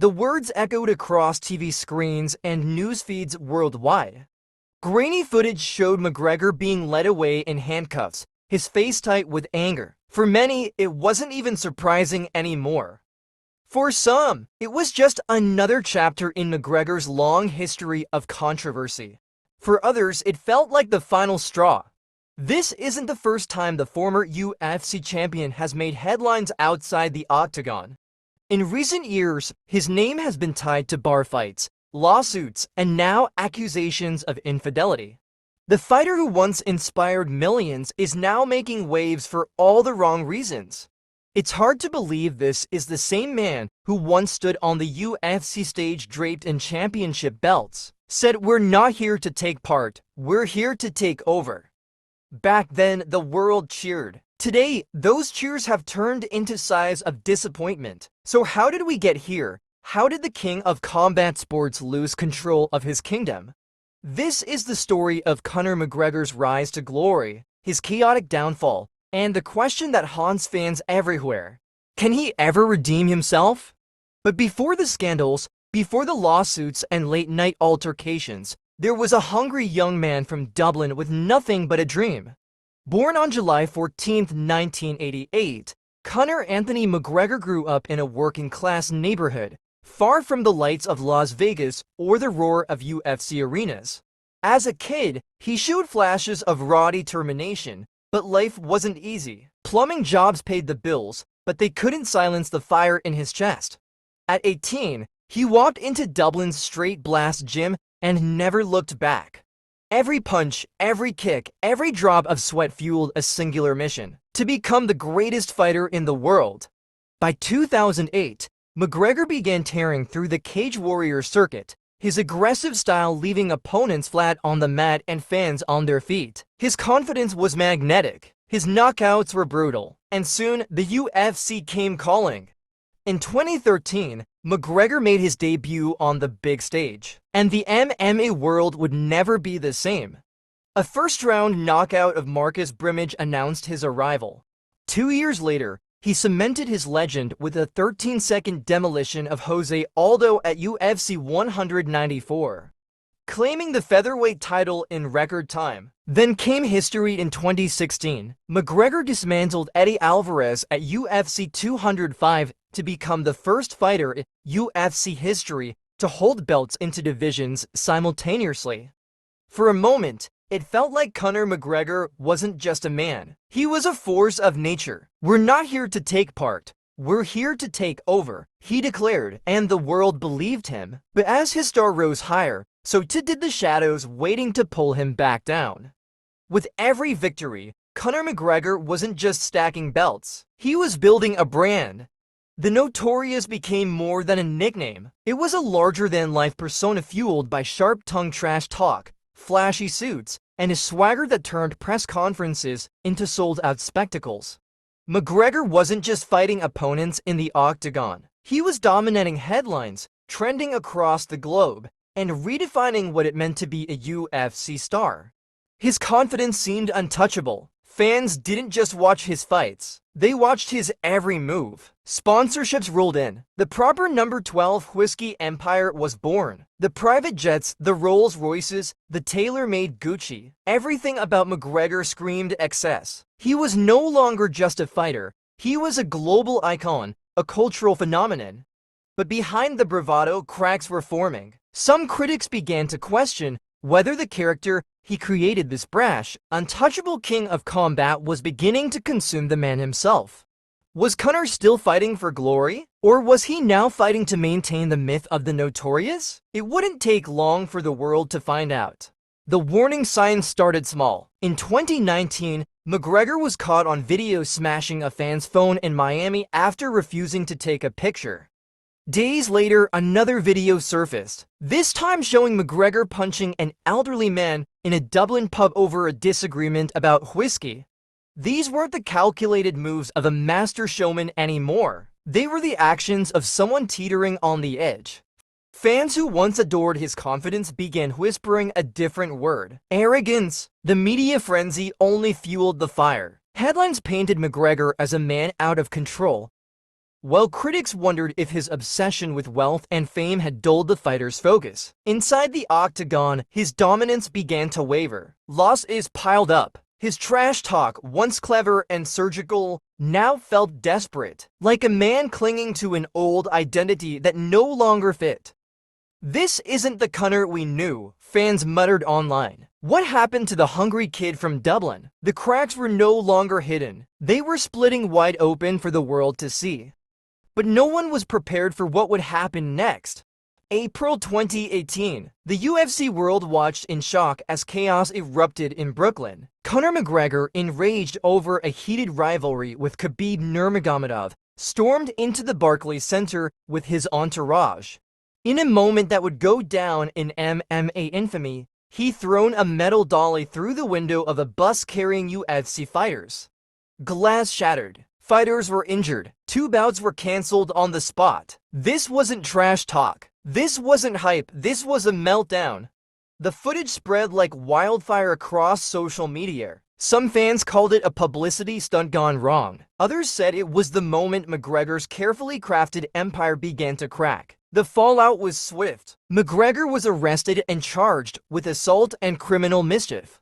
The words echoed across TV screens and news feeds worldwide. Grainy footage showed McGregor being led away in handcuffs, his face tight with anger. For many, it wasn't even surprising anymore. For some, it was just another chapter in McGregor's long history of controversy. For others, it felt like the final straw. This isn't the first time the former UFC champion has made headlines outside the octagon. In recent years, his name has been tied to bar fights, lawsuits, and now accusations of infidelity. The fighter who once inspired millions is now making waves for all the wrong reasons. It's hard to believe this is the same man who once stood on the UFC stage draped in championship belts, said, "We're not here to take part, we're here to take over." Back then, the world cheered. Today, those cheers have turned into sighs of disappointment. So how did we get here? How did the king of combat sports lose control of his kingdom? This is the story of Conor McGregor's rise to glory, his chaotic downfall, and the question that haunts fans everywhere. Can he ever redeem himself? But before the scandals, before the lawsuits and late-night altercations, there was a hungry young man from Dublin with nothing but a dream. Born on July 14, 1988, Conor Anthony McGregor grew up in a working-class neighborhood, far from the lights of Las Vegas or the roar of UFC arenas. As a kid, he showed flashes of raw determination, but life wasn't easy. Plumbing jobs paid the bills, but they couldn't silence the fire in his chest. At 18, he walked into Dublin's Straight Blast gym and never looked back. Every punch, every kick, every drop of sweat fueled a singular mission: to become the greatest fighter in the world. By 2008, McGregor began tearing through the cage warrior circuit, his aggressive style leaving opponents flat on the mat and fans on their feet. His confidence was magnetic, his knockouts were brutal, and soon the UFC came calling. In 2013, McGregor made his debut on the big stage, and the MMA world would never be the same. A first-round knockout of Marcus Brimage announced his arrival. 2 years later, he cemented his legend with a 13-second demolition of Jose Aldo at UFC 194, claiming the featherweight title in record time. Then came history in 2016. McGregor dismantled Eddie Alvarez at UFC 205 to become the first fighter in UFC history to hold belts into divisions simultaneously. For a moment, it felt like Conor McGregor wasn't just a man. He was a force of nature. "We're not here to take part. We're here to take over," he declared, and the world believed him. But as his star rose higher, so too did the shadows waiting to pull him back down. With every victory, Conor McGregor wasn't just stacking belts. He was building a brand. The Notorious became more than a nickname. It was a larger-than-life persona fueled by sharp-tongued trash talk, flashy suits, and a swagger that turned press conferences into sold-out spectacles. McGregor wasn't just fighting opponents in the octagon. He was dominating headlines, trending across the globe, and redefining what it meant to be a UFC star. His confidence seemed untouchable. Fans didn't just watch his fights, they watched his every move. Sponsorships rolled in. The proper number 12 whiskey empire was born. The private jets, the Rolls Royces, the tailor-made Gucci. Everything about McGregor screamed excess. He was no longer just a fighter. He was a global icon, a cultural phenomenon. But behind the bravado, cracks were forming. Some critics began to question whether the character he created, this brash, untouchable king of combat, was beginning to consume the man himself. Was Conor still fighting for glory? Or was he now fighting to maintain the myth of the Notorious? It wouldn't take long for the world to find out. The warning signs started small. In 2019, McGregor was caught on video smashing a fan's phone in Miami after refusing to take a picture. Days later, another video surfaced, this time showing McGregor punching an elderly man in a Dublin pub over a disagreement about whiskey. These weren't the calculated moves of a master showman anymore. They were the actions of someone teetering on the edge. Fans who once adored his confidence began whispering a different word: arrogance. The media frenzy only fueled the fire. Headlines painted McGregor as a man out of control, while critics wondered if his obsession with wealth and fame had dulled the fighter's focus. Inside the octagon, his dominance began to waver. Losses piled up. His trash talk, once clever and surgical, now felt desperate, like a man clinging to an old identity that no longer fit. "This isn't the Conor we knew," fans muttered online. What happened to the hungry kid from Dublin? The cracks were no longer hidden. They were splitting wide open for the world to see. But no one was prepared for what would happen next. April 2018. The UFC world watched in shock as chaos erupted in Brooklyn. Conor McGregor, enraged over a heated rivalry with Khabib Nurmagomedov, stormed into the Barclays Center with his entourage. In a moment that would go down in MMA infamy, he thrown a metal dolly through the window of a bus carrying UFC fighters. Glass shattered. Fighters were injured. 2 bouts were cancelled on the spot. This wasn't trash talk. This wasn't hype. This was a meltdown. The footage spread like wildfire across social media. Some fans called it a publicity stunt gone wrong. Others said it was the moment McGregor's carefully crafted empire began to crack. The fallout was swift. McGregor was arrested and charged with assault and criminal mischief.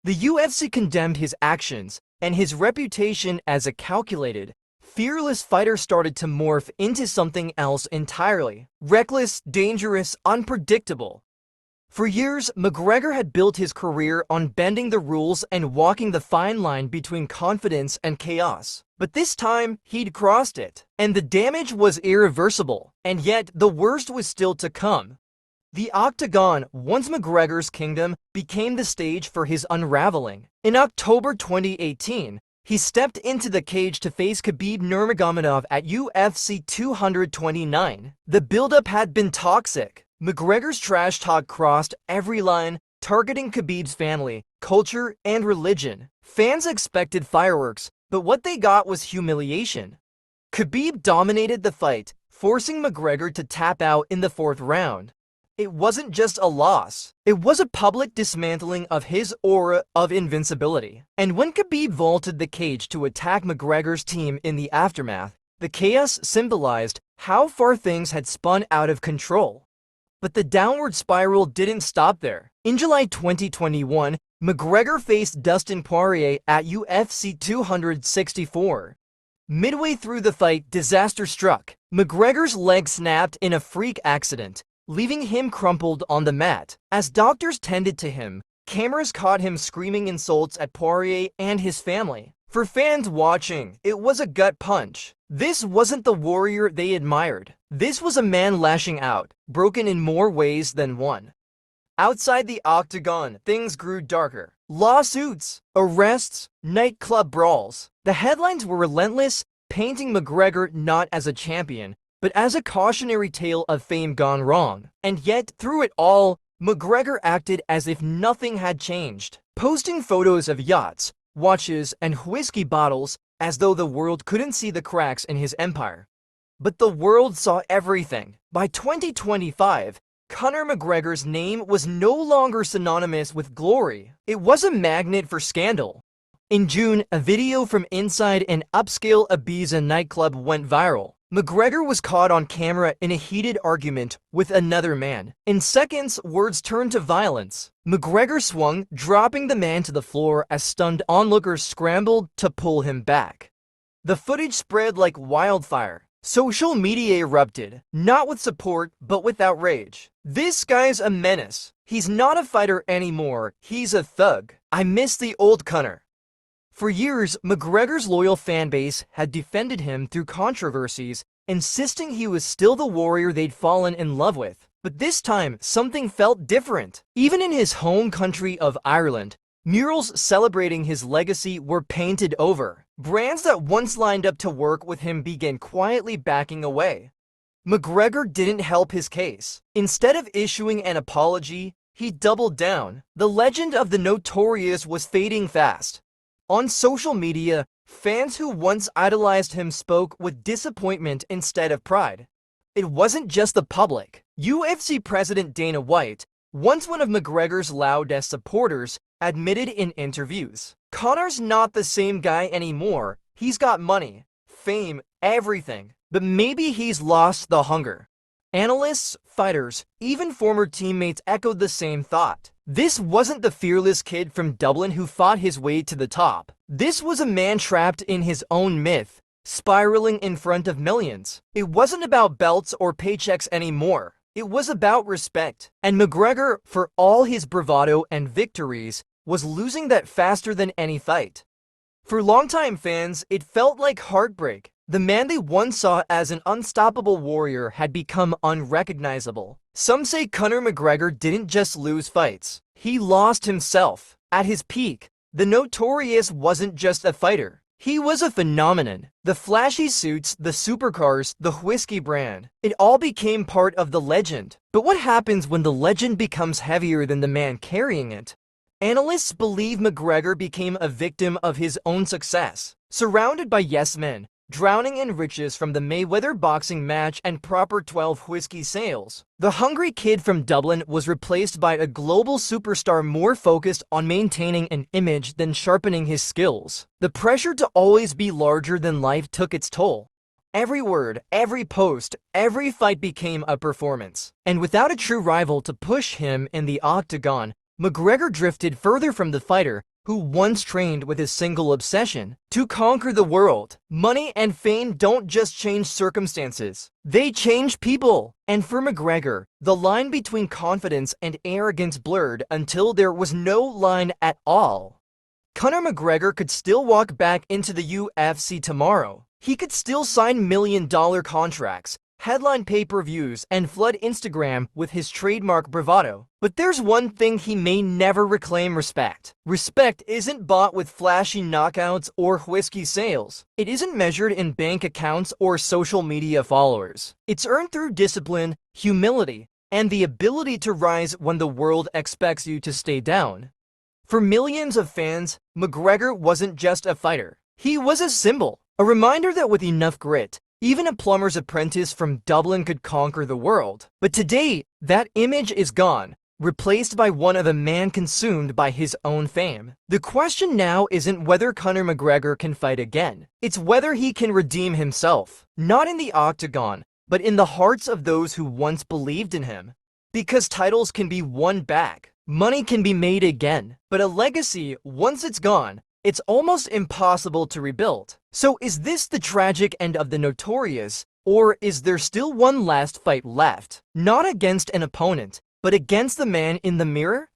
The UFC condemned his actions, and his reputation as a calculated, fearless fighter started to morph into something else entirely. Reckless, dangerous, unpredictable. For years, McGregor had built his career on bending the rules and walking the fine line between confidence and chaos. But this time, he'd crossed it, and the damage was irreversible. And yet, the worst was still to come. The octagon, once McGregor's kingdom, became the stage for his unraveling. In October 2018, he stepped into the cage to face Khabib Nurmagomedov at UFC 229. The buildup had been toxic. McGregor's trash talk crossed every line, targeting Khabib's family, culture, and religion. Fans expected fireworks, but what they got was humiliation. Khabib dominated the fight, forcing McGregor to tap out in the 4th round. It wasn't just a loss. It was a public dismantling of his aura of invincibility. And when Khabib vaulted the cage to attack McGregor's team in the aftermath, the chaos symbolized how far things had spun out of control. But the downward spiral didn't stop there. In July 2021, McGregor faced Dustin Poirier at UFC 264. Midway through the fight, disaster struck. McGregor's leg snapped in a freak accident, leaving him crumpled on the mat. As doctors tended to him, cameras caught him screaming insults at Poirier and his family. For fans watching, it was a gut punch. This wasn't the warrior they admired. This was a man lashing out, broken in more ways than one. Outside the octagon, things grew darker. Lawsuits, arrests, nightclub brawls. The headlines were relentless, painting McGregor not as a champion, but as a cautionary tale of fame gone wrong. And yet, through it all, McGregor acted as if nothing had changed, posting photos of yachts, watches, and whiskey bottles as though the world couldn't see the cracks in his empire. But the world saw everything. By 2025, Conor McGregor's name was no longer synonymous with glory. It was a magnet for scandal. In June, a video from inside an upscale Ibiza nightclub went viral. McGregor was caught on camera in a heated argument with another man. In seconds, words turned to violence. McGregor swung, dropping the man to the floor as stunned onlookers scrambled to pull him back. The footage spread like wildfire. Social media erupted, not with support, but with outrage. "This guy's a menace. He's not a fighter anymore. He's a thug. I miss the old Conor." For years, McGregor's loyal fanbase had defended him through controversies, insisting he was still the warrior they'd fallen in love with. But this time, something felt different. Even in his home country of Ireland, murals celebrating his legacy were painted over. Brands that once lined up to work with him began quietly backing away. McGregor didn't help his case. Instead of issuing an apology, he doubled down. The legend of the Notorious was fading fast. On social media, fans who once idolized him spoke with disappointment instead of pride. It wasn't just the public. UFC President Dana White, once one of McGregor's loudest supporters, admitted in interviews, "Conor's not the same guy anymore. He's got money, fame, everything. but maybe he's lost the hunger. Analysts, fighters, even former teammates echoed the same thought. This wasn't the fearless kid from Dublin who fought his way to the top. This was a man trapped in his own myth, spiraling in front of millions. It wasn't about belts or paychecks anymore. It was about respect. And McGregor, for all his bravado and victories, was losing that faster than any fight. For longtime fans, it felt like heartbreak. The man they once saw as an unstoppable warrior had become unrecognizable. Some say Conor McGregor didn't just lose fights. He lost himself. At his peak, the Notorious wasn't just a fighter. He was a phenomenon. The flashy suits, the supercars, the whiskey brand, it all became part of the legend. But what happens when the legend becomes heavier than the man carrying it? Analysts believe McGregor became a victim of his own success. Surrounded by yes men, drowning in riches from the Mayweather boxing match and proper 12 whiskey sales, the hungry kid from Dublin was replaced by a global superstar more focused on maintaining an image than sharpening his skills. The pressure to always be larger than life took its toll. Every word, every post, every fight became a performance. And without a true rival to push him in the octagon, McGregor drifted further from the fighter who once trained with his single obsession to conquer the world. Money and fame don't just change circumstances, they change people. And for McGregor, the line between confidence and arrogance blurred until there was no line at all. Conor McGregor could still walk back into the UFC tomorrow. He could still sign million-dollar contracts, headline pay-per-views, and flood Instagram with his trademark bravado. But there's one thing he may never reclaim: respect. Respect isn't bought with flashy knockouts or whiskey sales. It isn't measured in bank accounts or social media followers. It's earned through discipline, humility, and the ability to rise when the world expects you to stay down. For millions of fans, McGregor wasn't just a fighter. He was a symbol, a reminder that with enough grit, even a plumber's apprentice from Dublin could conquer the world. But today, that image is gone, replaced by one of a man consumed by his own fame. The question now isn't whether Conor McGregor can fight again. It's whether he can redeem himself. Not in the octagon, but in the hearts of those who once believed in him. Because titles can be won back, money can be made again, but a legacy, once it's gone, it's almost impossible to rebuild. So is this the tragic end of the Notorious, or is there still one last fight left? Not against an opponent, but against the man in the mirror?